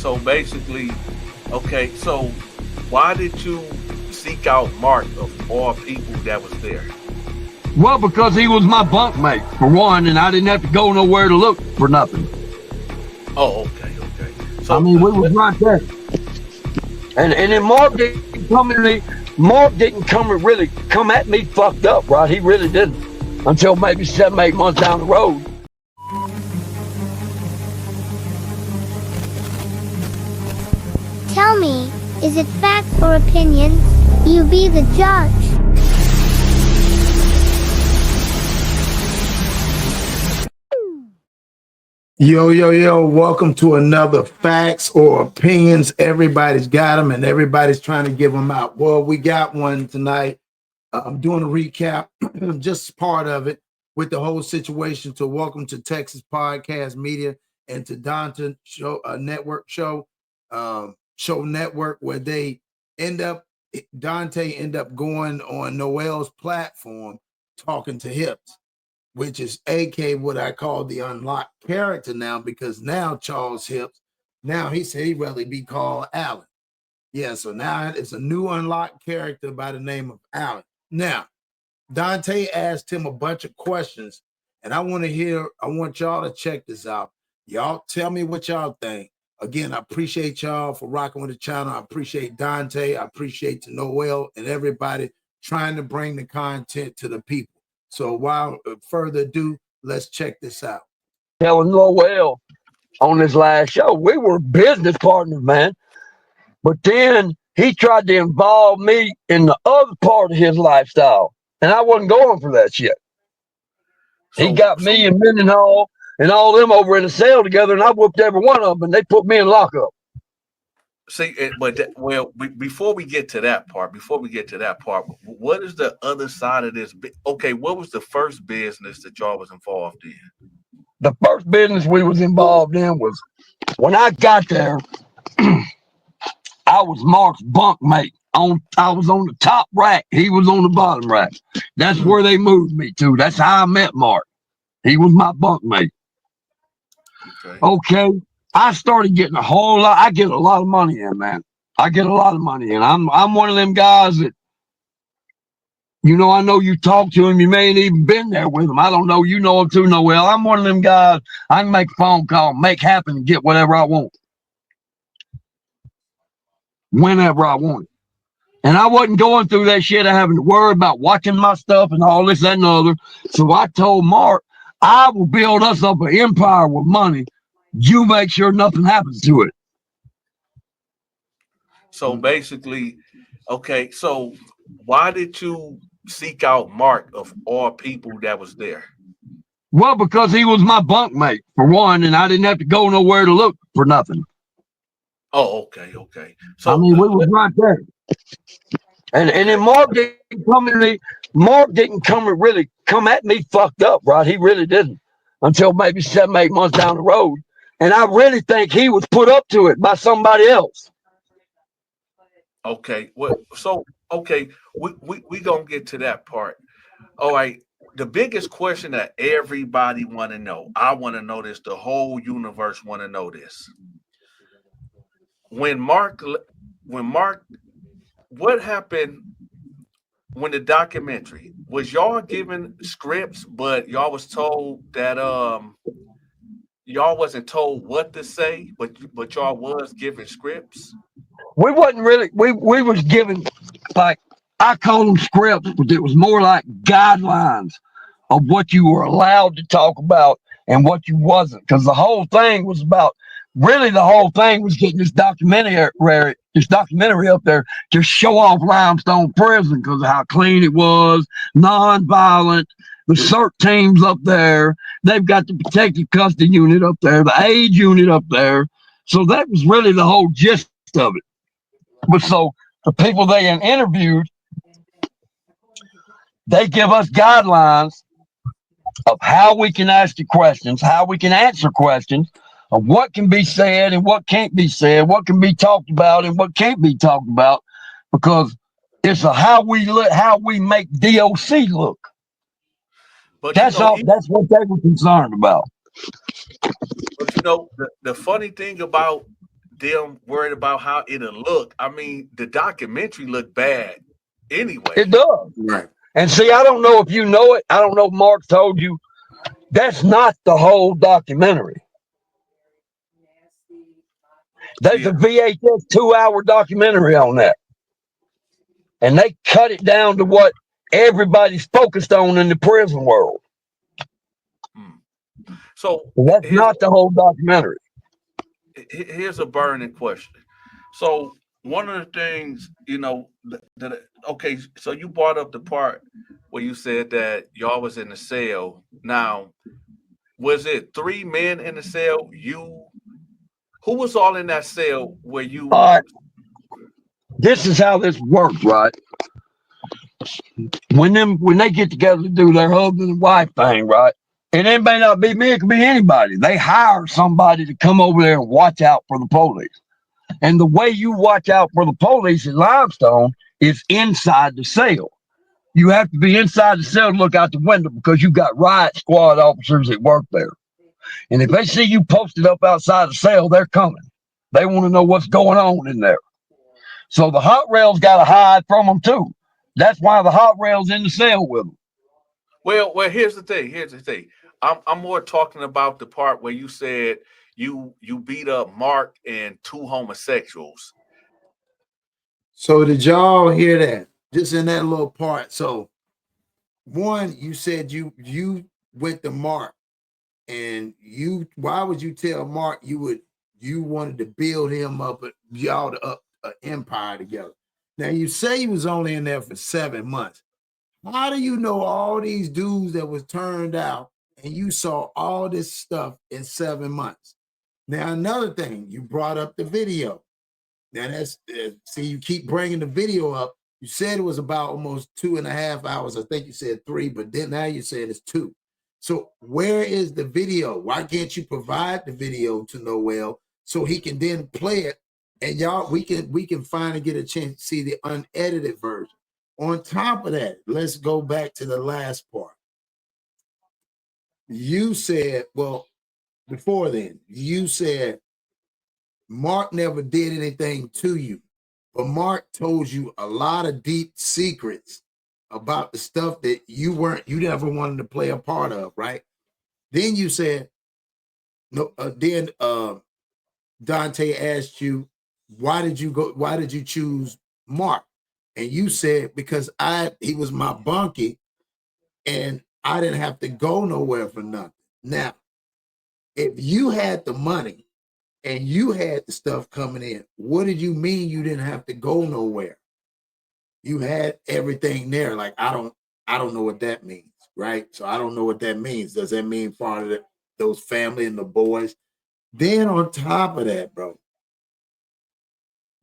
So basically, okay, so why did you seek out Mark of all people that was there? Well, because he was my bunkmate, for one, and I didn't have to go nowhere to look for nothing. Oh, okay, okay. I So mean, we was right there. And then Mark didn't come at me. Mark didn't really come at me fucked up, right? He really didn't. Until maybe 7, 8 months down the road. Tell me, is it facts or opinions? You be the judge. Yo, welcome to another Facts or Opinions. Everybody's got them and everybody's trying to give them out. Well, we got one tonight. I'm doing a recap, just part of it with the whole situation. So welcome to Texas Podcast Media and to Dontae Show Network Show Network, where they Dontae end up going on Noel's platform talking to Hips, which is AK what I call the unlocked character now, because now Charles Hips, now he said he'd rather be called Alan. Yeah, so now it's a new unlocked character by the name of Alan. Now, Dontae asked him a bunch of questions, and I want y'all to check this out. Y'all tell me what y'all think. Again, I appreciate y'all for rocking with the channel. I appreciate Dontae. I appreciate Noel and everybody trying to bring the content to the people. So without further ado, let's check this out. Telling Noel on his last show, we were business partners, man. But then he tried to involve me in the other part of his lifestyle, and I wasn't going for that shit. He got me and Mendenhall and all them over in a cell together, and I whooped every one of them, and they put me in lockup. See, before we get to that part, what is the other side of this? Okay, what was the first business that y'all was involved in? The first business we was involved in was when I got there. I was Mark's bunkmate. I was on the top rack. He was on the bottom rack. That's where they moved me to. That's how I met Mark. He was my bunkmate. Okay. I started getting a whole lot. I get a lot of money in, man. I get a lot of money in. I'm one of them guys that, I know you talk to him. You may ain't even been there with him. I don't know. You know him too, Noel. I'm one of them guys. I can make a phone call, make happen, and get whatever I want. Whenever I want it. And I wasn't going through that shit of having to worry about watching my stuff and all this, that, and the other. So I told Mark, I will build us up an empire with money. You make sure nothing happens to it. So basically, okay, so why did you seek out Mark of all people that was there? Well, because he was my bunkmate, for one, and I didn't have to go nowhere to look for nothing. Oh, okay. So I mean, we was right there. And then Mark didn't really come at me fucked up, right? He really didn't. Until maybe 7, 8 months down the road. And I really think he was put up to it by somebody else. Okay. We gonna get to that part. All right. The biggest question that everybody want to know, I want to know this, the whole universe want to know this. When Mark, what happened when the documentary was y'all given scripts, but y'all was told that y'all wasn't told what to say, but y'all was given scripts? We wasn't really, we was given, like, I call them scripts, but it was more like guidelines of what you were allowed to talk about and what you wasn't. Because the whole thing was getting this documentary up there to show off Limestone Prison because of how clean it was, non-violent. The CERT teams up there, they've got the protective custody unit up there, the age unit up there. So that was really the whole gist of it. But so the people they interviewed, they give us guidelines of how we can ask the questions, how we can answer questions, of what can be said and what can't be said, what can be talked about and what can't be talked about, because it's how we make DOC look. But that's what they were concerned about. But the funny thing about them worried about how it'll look. I mean, the documentary looked bad anyway. It does. Right. And see, I don't know if you know it. I don't know if Mark told you. That's not the whole documentary. There's a VHS 2-hour documentary on that. And they cut it down to what everybody's focused on in the prison world. So that's not the whole documentary. Here's a burning question. So one of the things, okay, so you brought up the part where you said that y'all was in the cell. Now, was it 3 men in the cell? Who was all in that cell where you? This is how this works, right? When they get together to do their husband and wife thing, right? And it may not be me, it could be anybody. They hire somebody to come over there and watch out for the police. And the way you watch out for the police in Limestone is inside the cell. You have to be inside the cell and look out the window because you've got riot squad officers that work there. And if they see you posted up outside the cell, they're coming. They want to know what's going on in there. So the hot rail's got to hide from them too. That's why the hot rail's in the cell with them. Well, here's the thing. I'm more talking about the part where you said you beat up Mark and 2 homosexuals. So did y'all hear that? Just in that little part. So one, you said you went to Mark, and why would you tell Mark you wanted to build him up, y'all up an empire together? Now you say he was only in there for 7 months. How do you know all these dudes that was turned out and you saw all this stuff in 7 months? Now, another thing, you brought up the video. Now that's, see, you keep bringing the video up. You said it was about almost 2.5 hours. I think you said 3, but then now you're saying it's 2. So where is the video? Why can't you provide the video to Noel so he can then play it? And y'all, we can finally get a chance to see the unedited version. On top of that, let's go back to the last part. You said, well, before then, you said Mark never did anything to you, but Mark told you a lot of deep secrets about the stuff that you never wanted to play a part of, right? Then you said, no. Then Dontae asked you, why did you choose Mark? And you said, because he was my bunkie and I didn't have to go nowhere for nothing. Now, if you had the money and you had the stuff coming in, what did you mean you didn't have to go nowhere? You had everything there. Like, I don't know what that means, right? So I don't know what that means. Does that mean part of those family and the boys? Then on top of that, bro,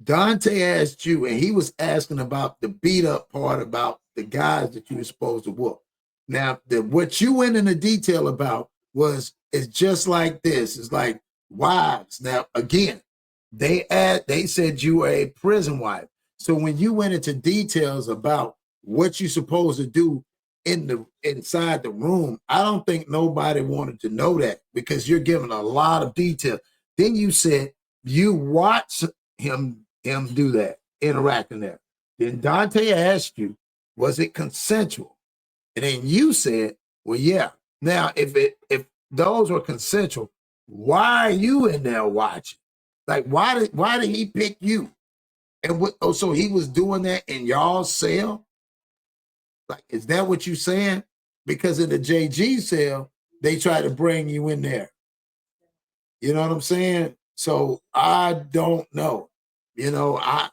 Dontae asked you, and he was asking about the beat up part about the guys that you were supposed to whoop. Now, what you went into detail about is just like this. It's like wives. Now, again, they said you were a prison wife. So when you went into details about what you're supposed to do inside the room, I don't think nobody wanted to know that because you're giving a lot of detail. Then you said you watched him do that, interacting there. Then Dontae asked you, was it consensual? And then you said, well, yeah. Now, if those were consensual, why are you in there watching? Like, why did he pick you? And so he was doing that in y'all's cell? Like, is that what you're saying? Because in the JG cell, they try to bring you in there. You know what I'm saying? So I don't know. I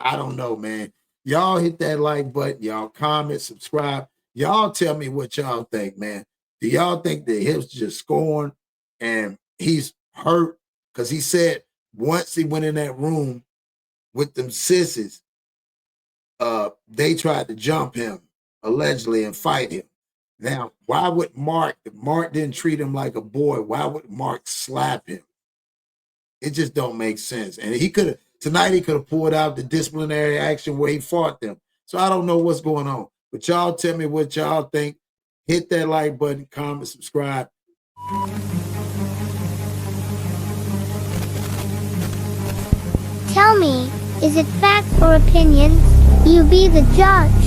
don't know, man. Y'all hit that like button. Y'all comment, subscribe. Y'all tell me what y'all think, man. Do y'all think that Hips just scorned and he's hurt? Because he said once he went in that room with them sissies, they tried to jump him, allegedly, and fight him. Now, why would Mark, if Mark didn't treat him like a boy, why would Mark slap him? It just don't make sense. And tonight he could have pulled out the disciplinary action where he fought them. So I don't know what's going on. But y'all tell me what y'all think. Hit that like button, comment, subscribe. Tell me, is it fact or opinions? You be the judge.